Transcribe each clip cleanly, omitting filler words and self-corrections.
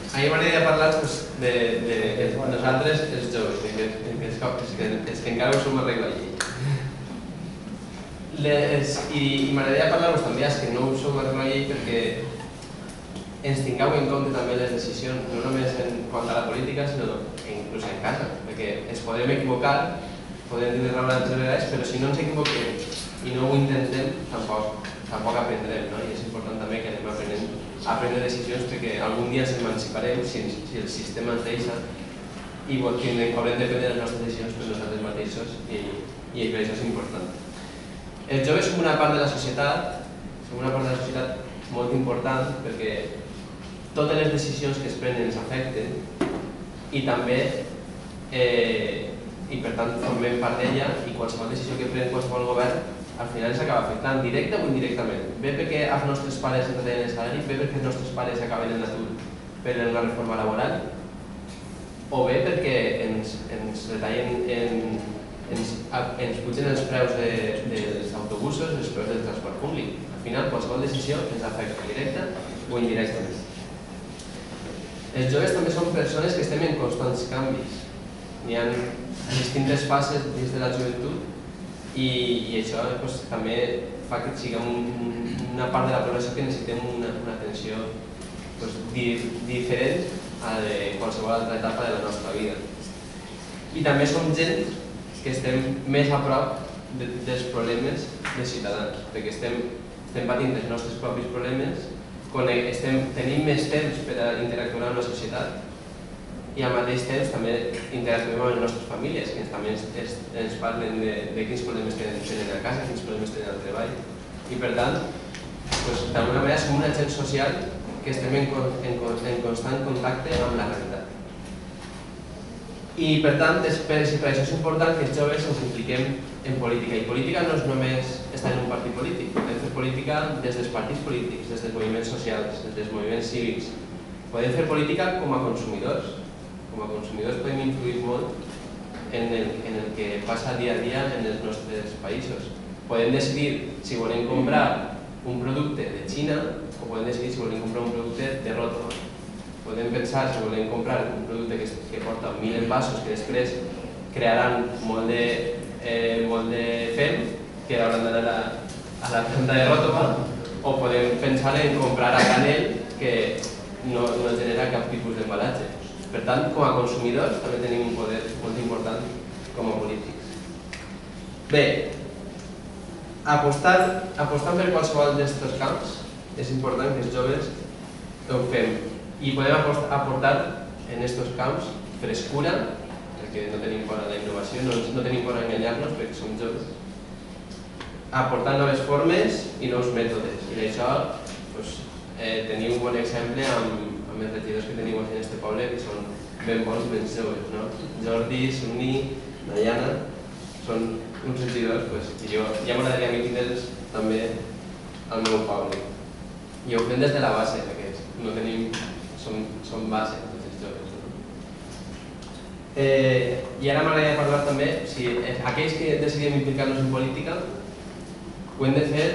A mi m'agradaria parlar de nosaltres, els joves, els que encara ho som a regla llei. I m'agradaria parlar-vos també als que no ho som a regla llei perquè ens tingueu en compte també les decisions, no només en quant a la política, sinó inclús en casa, perquè ens podem equivocar, podem tenir raó en les vegades, però si no ens equivoquem i no ho intentem, tampoc aprendrem, no? I és important també que anem aprenent a prendre decisions perquè algun dia ens emanciparem si el sistema ens deixa i haurem de prendre les nostres decisions per nosaltres mateixos i per això és important. Els joves som una part de la societat, molt important perquè totes les decisions que es prenen ens afecten i també i per tant formem part d'ella i qualsevol decisió que pren qualsevol govern al final ens acaba afectant directa o indirectament. Bé perquè els nostres pares ens retallen el salari, bé perquè els nostres pares acaben en l'atur per una reforma laboral o bé perquè ens retallen, ens pugen els preus dels autobusos, els preus del transport públic. Al final qualsevol decisió ens afecta directa o indirectament. Els joves també són persones que estem en constants canvis. Hi ha distintes fases dins de la joventut i això també fa que siguem una part de la població que necessitem una atenció diferent a la de qualsevol altra etapa de la nostra vida. I també som gent que estem més a prop dels problemes dels ciutadans, perquè estem patint els nostres propis problemes, tenim més temps per a interactuar amb la societat i al mateix temps també interactuem amb les nostres famílies, que també ens parlen de quins problemes tenen a casa, quins problemes tenen al treball. I per tant, d'alguna manera som un agent social que estem en constant contacte amb la realitat. I per tant, per això és important que els joves ens impliquem en política. I política no és només estar en un partit polític, podem fer política des dels partits polítics, des dels moviments socials, des dels moviments cívics. Podem fer política com a consumidors. Com a consumidors podem influir molt en el que passa dia a dia en els nostres països. Podem decidir si volem comprar un producte de Xina o podem decidir si volem comprar un producte de Ròtova. Podem pensar si volem comprar un producte que porta 1.000 envasos que després crearan molt de fem que hauran d'anar a la planta de Ròtova o podem pensar en comprar a granel que no genera cap tipus d'embalatge. Per tant, com a consumidors també tenim un poder molt important com a polítics. Bé, apostant per qualsevol d'aquests camps és important que els joves ho fem i podem aportar en aquests camps frescura, perquè no tenim por a la innovació, no tenim por a enganyar-nos perquè som joves, aportar noves formes i nous mètodes. I d'això teniu un bon exemple amb els regidors que tenim en aquest poble, que són ben bons, ben joves. Jordi, Suni, Nayana, són uns regidors que ja m'agradaria a mi tindre'ls també al meu poble. I ho fem des de la base, perquè som base, tots els joves. I ara m'agradaria parlar també, si aquells que decidim implicar-nos en política, ho hem de fer,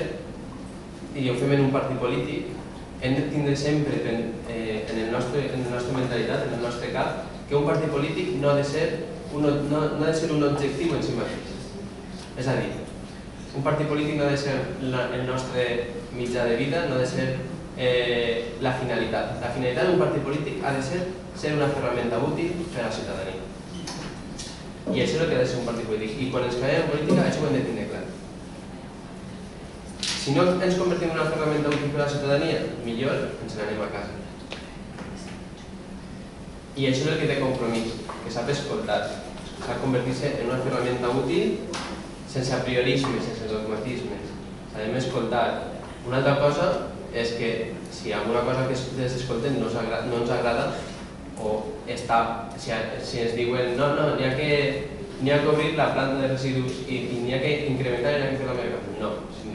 i ho fem en un partit polític, hem de tindre sempre en la nostra mentalitat, en el nostre cap, que un partit polític no ha de ser un objectiu en si mateix. És a dir, un partit polític no ha de ser el nostre mitjà de vida, no ha de ser la finalitat. La finalitat d'un partit polític ha de ser una ferramenta útil per a la ciutadania. I això és el que ha de ser un partit polític. I quan ens creiem en política, això ho hem de tenir clar. Si no ens convertim en una ferramenta útil per a la ciutadania, millor ens n'anem a casa. I això és el que té compromís, que sap escoltar, sap convertir-se en una ferramenta útil sense apriorismes, sense dogmatismes. Sabem escoltar. Una altra cosa és que si alguna cosa que ens escolten no ens agrada o si ens diuen no, n'hi ha que obrir la planta de residus i n'hi ha que incrementar i n'hi ha que fer la meva casa. No,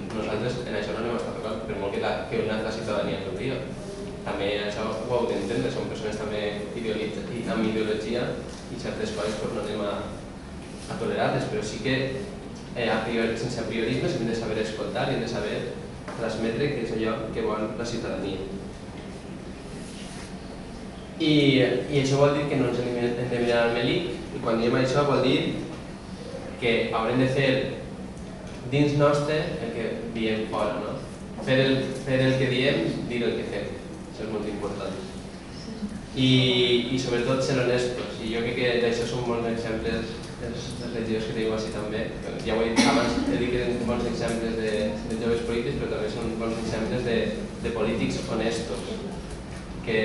nosaltres en això no anem a estar tocant, per molt que la ciutadania ens ho diga. També això ho heu d'entendre, som persones també amb ideologia i certes coses no anem a tolerar-les, però sí que sense apriorismes hem de saber escoltar i hem de saber transmetre què és allò que vol la ciutadania. I això vol dir que no ens hem de mirar al melic, i quan diem això vol dir que haurem de fer dins nostre el que diem fora, no? Fer el que diem, dir el que fem. Això és molt important. I sobretot ser honestos. I jo crec que d'això són bons exemples dels regidors que tenim així també. Ja ho he dit abans, he dit que eren bons exemples de joves polítics, però també són bons exemples de polítics honestos, que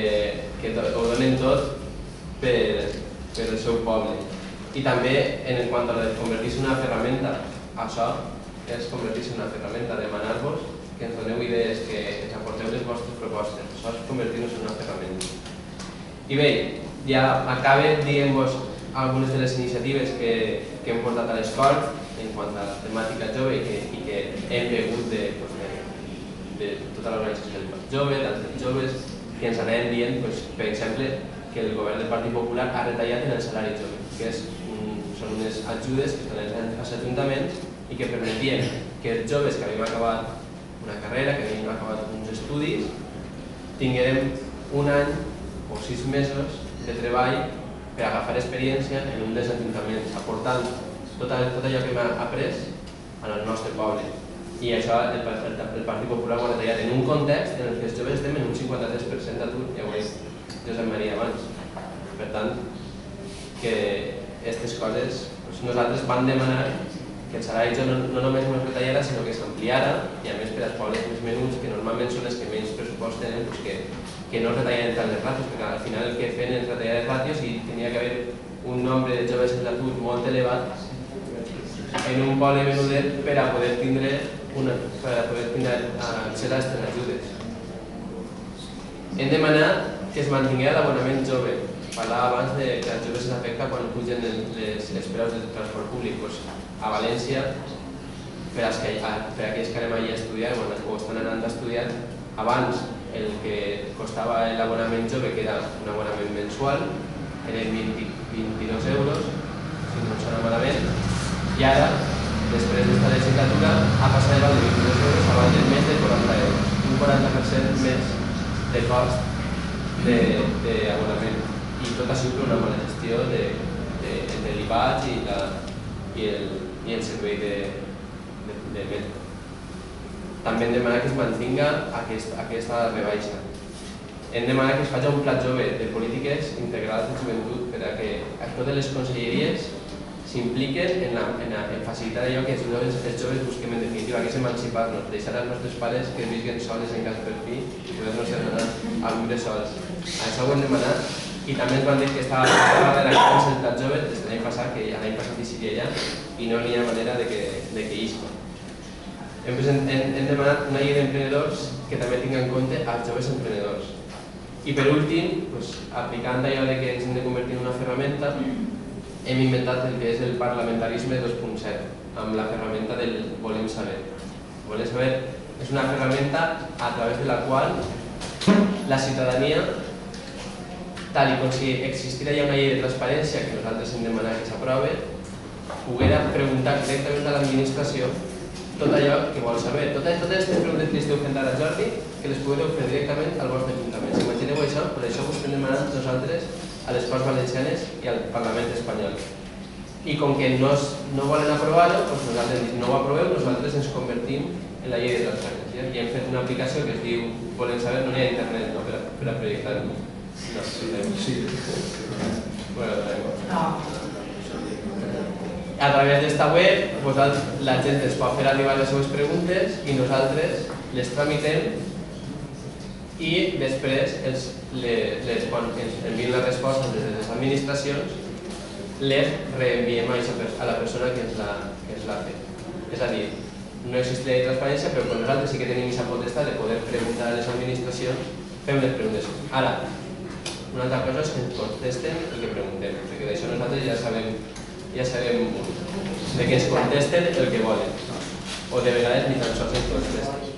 ho donen tot per el seu poble. I també, en quant a convertir-se en una ferramenta, això és convertir-se en una ferramenta, demanar-vos que ens doneu idees, que ens aporteu les vostres propostes. Això és convertir-nos en una ferramenta. I bé, ja acabe dient-vos algunes de les iniciatives que hem portat a l'escola en quant a la temàtica jove i que hem begut de tota l'organització del jove, dels joves, que ens anaven dient, per exemple, que el govern del Partit Popular ha retallat en el salari jove, que són unes ajudes que estan als ajuntaments i que permetien que els joves que havíem acabat una carrera, que havíem acabat uns estudis, tinguérem un any o 6 mesos de treball per agafar experiència en un dels ajuntaments, aportant tot allò que hem après al nostre poble. I això el Partit Popular ho ha retallat en un context en què els joves estem en un 53% d'atur, ja ho he dit Josep Maria abans. Per tant, que aquestes coses, nosaltres vam demanar que el salari no només no es retallara, sinó que s'ampliara, i a més per als pobles més menuts, que normalment són els que menys pressupost tenen, que no retallen tant les ràtios, perquè al final el que feien és retallar les ràtios i tenia que haver un nombre de joves en l'atur molt elevat en un poble menudet per a poder tindre accés a aquestes ajudes. Hem demanat que es mantingués l'abonament jove. Parlava abans que als joves s'afecta quan pugen els preus del transport públic. A València, per aquells que anem allà a estudiar o estan anant a estudiar, abans el que costava l'abonament jove, que era un abonament mensual, eren 22 euros, si no em sona malament, i ara, després d'esta legislatura, ha passat de 22 euros a valdre més de 40 euros, un 40% més de cost d'abonament. I tot això per una mala gestió entre l'IVAG i el servei de metro. També hem demanat que es mantinga aquesta rebaixa. Hem demanat que es faci un pla jove de polítiques integrals de joventut per a que totes les conselleries s'impliquen en facilitar allò que els joves busquem en definitiva, que és emancipar-nos, deixar als nostres pares que visquen soles en cas per fi i poder-nos anar a viure sols. Això ho hem demanat i també ens van dir que estava redactant el pla jove des de l'any passat, que l'any passat hi seria ja i no hi ha manera de que isca. Hem demanat una llei d'emprenedors que també tingui en compte els joves emprenedors. I per últim, aplicant allò que ens hem de convertir en una ferramenta, hem inventat el que és el parlamentarisme 2.0, amb la ferramenta del Volem Saber. Volem Saber és una ferramenta a través de la qual la ciutadania, tal com si existira ja una llei de transparència que nosaltres hem demanat que s'aprove, poguera preguntar directament a l'administració tot allò que vol saber. Totes aquestes preguntes que esteu fent ara, Jordi, que les podeu fer directament al vostre ajuntament. Imagineu això, per això us hem demanat nosaltres a les Corts Valencianes i al Parlament espanyol. I com que no volen aprovar-ho, nosaltres no ho aproveu, nosaltres ens convertim en la llei de transparència. I hem fet una aplicació que es diu Volem Saber, no n'hi ha internet per a projectar-ho. No, sí. Bueno, a través d'esta web la gent es pot fer arribar les seves preguntes i nosaltres les tramitem i després, quan ens envien les respostes des de les administracions, les reenviem a la persona que ens l'ha fet. És a dir, no existe la transparència, però nosaltres sí que tenim aquesta potestat de poder preguntar a les administracions, fem les preguntes. Ara, una altra cosa és que ens contesten el que preguntem, perquè d'això nosaltres ja sabem de que ens contesten el que volen, o de vegades ni tan sols ens contesten.